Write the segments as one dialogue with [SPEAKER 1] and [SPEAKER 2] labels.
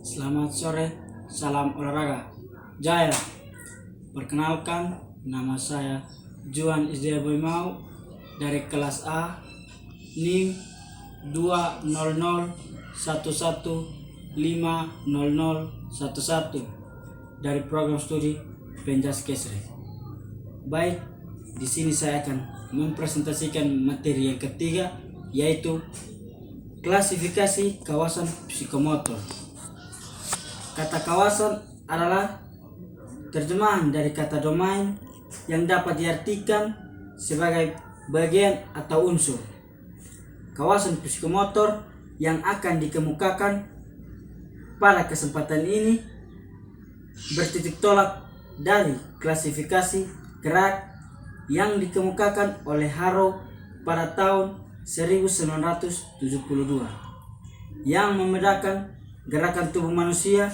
[SPEAKER 1] Selamat sore, salam olahraga. Jaya, perkenalkan nama saya Juan Isdea Boymau dari kelas A NIM 20011500011 dari program studi Penjas Kesre. Baik, di sini saya akan mempresentasikan materi yang ketiga, yaitu klasifikasi kawasan psikomotor. Kata kawasan adalah terjemahan dari kata domain yang dapat diartikan sebagai bagian atau unsur. Kawasan psikomotor yang akan dikemukakan pada kesempatan ini bertitik tolak dari klasifikasi gerak yang dikemukakan oleh Harrow pada tahun 1972 yang membedakan gerakan tubuh manusia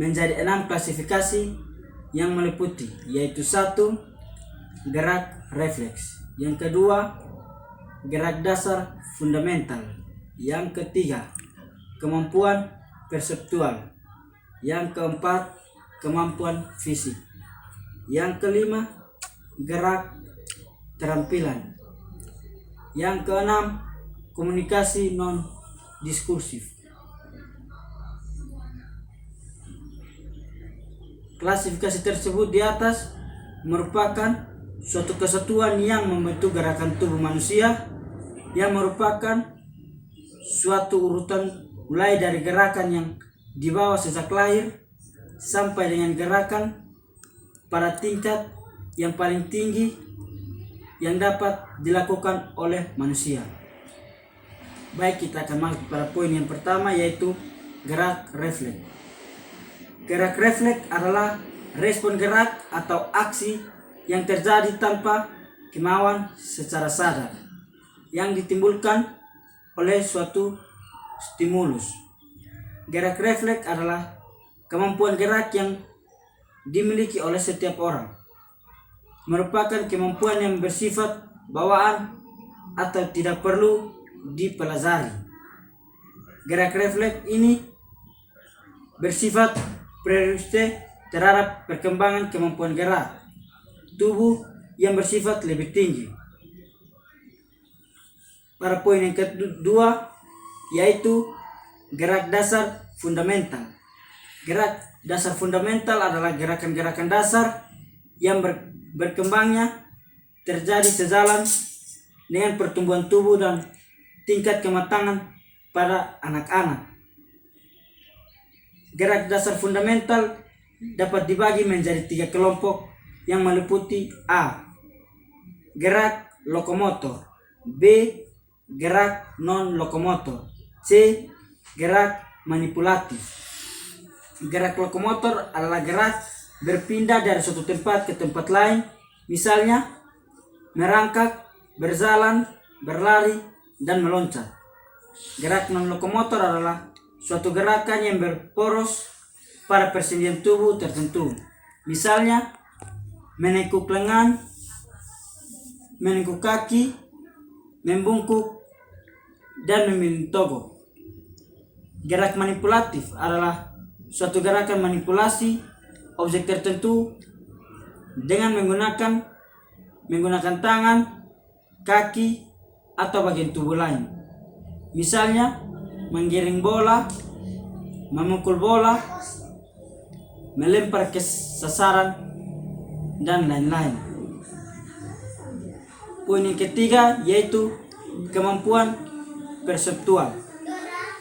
[SPEAKER 1] menjadi 6 klasifikasi yang meliputi, yaitu 1. Gerak refleks, yang kedua gerak dasar fundamental, yang ketiga kemampuan perseptual, yang keempat kemampuan fisik, yang kelima gerak terampilan, yang keenam komunikasi non diskursif. Klasifikasi tersebut di atas merupakan suatu kesatuan yang membentuk gerakan tubuh manusia yang merupakan suatu urutan mulai dari gerakan yang dibawa sejak lahir sampai dengan gerakan pada tingkat yang paling tinggi yang dapat dilakukan oleh manusia. Baik, kita akan masuk pada poin yang pertama, yaitu gerak refleks. Gerak refleks adalah respon gerak atau aksi yang terjadi tanpa kemauan secara sadar yang ditimbulkan oleh suatu stimulus. Gerak refleks adalah kemampuan gerak yang dimiliki oleh setiap orang. Merupakan kemampuan yang bersifat bawaan atau tidak perlu dipelajari. Gerak refleks ini bersifat prioritas terhadap perkembangan kemampuan gerak tubuh yang bersifat lebih tinggi. Pada poin yang kedua, yaitu gerak dasar fundamental. Gerak dasar fundamental adalah gerakan-gerakan dasar yang berkembangnya terjadi sejalan dengan pertumbuhan tubuh dan tingkat kematangan pada anak-anak. Gerak dasar fundamental dapat dibagi menjadi 3 kelompok yang meliputi: A. Gerak lokomotor, B. Gerak non-lokomotor, C. Gerak manipulatif. Gerak lokomotor adalah gerak berpindah dari suatu tempat ke tempat lain, misalnya merangkak, berjalan, berlari, dan meloncat. Gerak non-lokomotor adalah suatu gerakan yang berporos pada persendian tubuh tertentu, misalnya menekuk lengan, menekuk kaki, membungkuk, dan memilih togo. Gerak manipulatif adalah suatu gerakan manipulasi objek tertentu dengan menggunakan tangan, kaki, atau bagian tubuh lain, misalnya menggiring bola, memukul bola, melempar ke sasaran, dan lain-lain. Poin yang ketiga, yaitu kemampuan perseptual.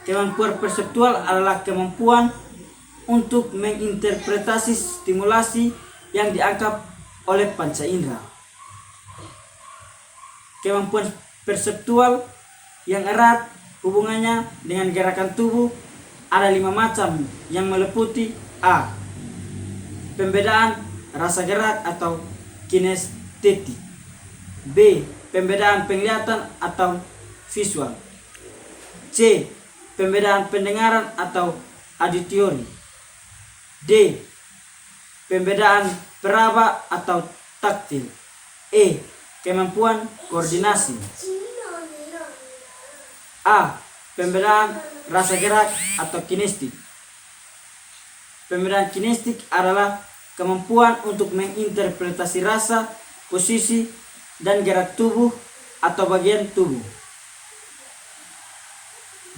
[SPEAKER 1] Kemampuan perseptual adalah kemampuan untuk menginterpretasi stimulasi yang dianggap oleh panca indera. Kemampuan perseptual yang erat hubungannya dengan gerakan tubuh ada 5 macam yang meliputi: A. Pembedaan rasa gerak atau kinestetik, B. Pembedaan penglihatan atau visual, C. Pembedaan pendengaran atau auditori, D. Pembedaan peraba atau taktil, E. Kemampuan koordinasi. A. Pembedaan rasa gerak atau kinestik, pembedaan kinestetik adalah kemampuan untuk menginterpretasi rasa, posisi, dan gerak tubuh atau bagian tubuh.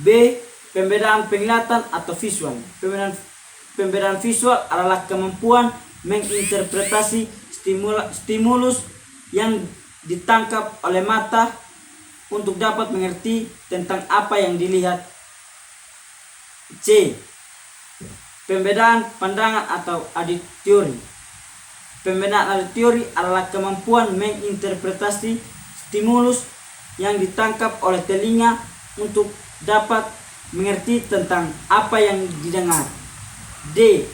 [SPEAKER 1] B. Pembedaan penglihatan atau visual. Pembedaan visual adalah kemampuan menginterpretasi stimulus yang ditangkap oleh mata untuk dapat mengerti tentang apa yang dilihat. C. Pembedaan pandangan atau auditori. Pembedaan auditori adalah kemampuan menginterpretasi stimulus yang ditangkap oleh telinga untuk dapat mengerti tentang apa yang didengar. D.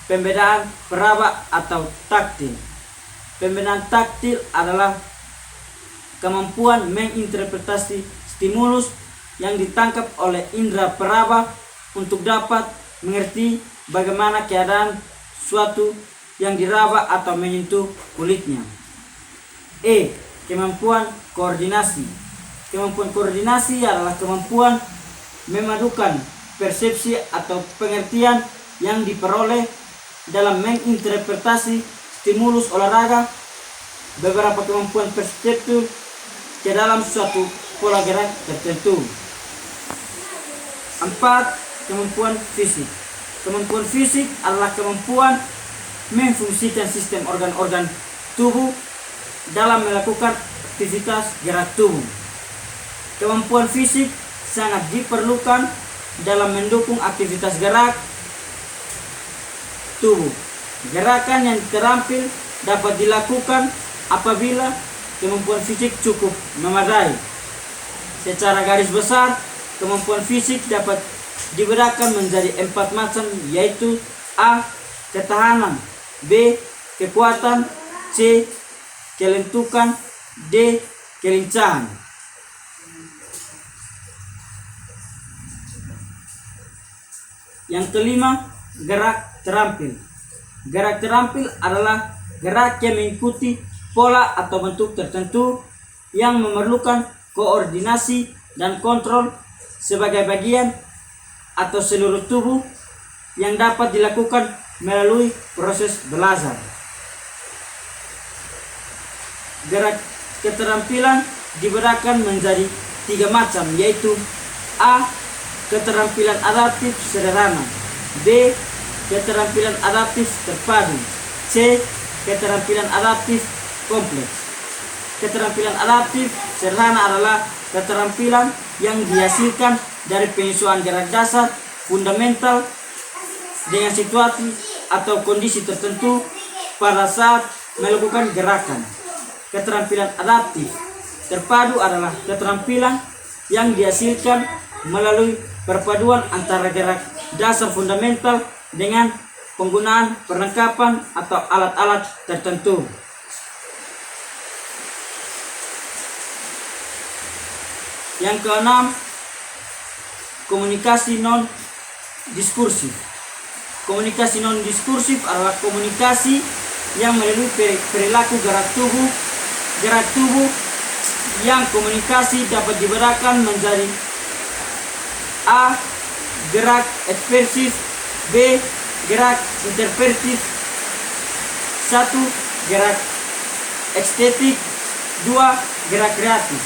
[SPEAKER 1] Pembedaan peraba atau taktil. Pembedaan taktil adalah kemampuan menginterpretasi stimulus yang ditangkap oleh indera peraba untuk dapat mengerti bagaimana keadaan suatu yang diraba atau menyentuh kulitnya. E. Kemampuan koordinasi. Kemampuan koordinasi adalah kemampuan memadukan persepsi atau pengertian yang diperoleh dalam menginterpretasi stimulus olahraga, beberapa kemampuan persepsi ke dalam suatu pola gerak tertentu. 4. Kemampuan fisik. Kemampuan fisik adalah kemampuan memfungsikan sistem organ-organ tubuh dalam melakukan aktivitas gerak tubuh. Kemampuan fisik sangat diperlukan dalam mendukung aktivitas gerak tubuh. Gerakan yang terampil dapat dilakukan apabila kemampuan fisik cukup memadai. Secara garis besar, kemampuan fisik dapat dibedakan menjadi 4 macam, yaitu A. Ketahanan, B. Kekuatan, C. Kelentukan, D. Kelincahan. Yang kelima, gerak terampil. Gerak terampil adalah gerak yang mengikuti pola atau bentuk tertentu yang memerlukan koordinasi dan kontrol sebagai bagian atau seluruh tubuh yang dapat dilakukan melalui proses belajar. Gerak keterampilan dibedakan menjadi 3 macam, yaitu A. Keterampilan adaptif sederhana, B. Keterampilan adaptif terpadu, C. Keterampilan adaptif kompleks. Keterampilan adaptif sederhana adalah keterampilan yang dihasilkan dari penyesuaian gerak dasar fundamental dengan situasi atau kondisi tertentu pada saat melakukan gerakan. Keterampilan adaptif terpadu adalah keterampilan yang dihasilkan melalui perpaduan antara gerak dasar fundamental dengan penggunaan perlengkapan atau alat-alat tertentu. Yang keenam, komunikasi non-diskursif. Komunikasi non-diskursif adalah komunikasi yang melalui perilaku gerak tubuh yang komunikasi dapat dibedakan menjadi A. Gerak ekspresif, B. Gerak interpretif, 1. Gerak estetik, 2. Gerak kreatif.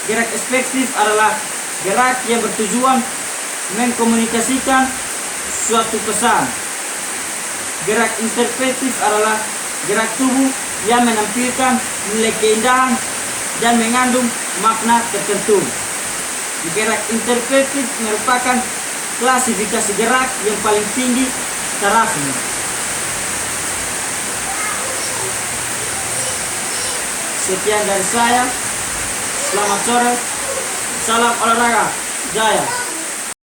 [SPEAKER 1] Gerak ekspresif adalah gerak yang bertujuan mengkomunikasikan suatu pesan. Gerak interpretif adalah gerak tubuh yang menampilkan nilai keindahan dan mengandung makna tertentu. Gerak interpretif merupakan klasifikasi gerak yang paling tinggi tarafnya. Sekian dari saya. Selamat sore. Salam olahraga. Jaya.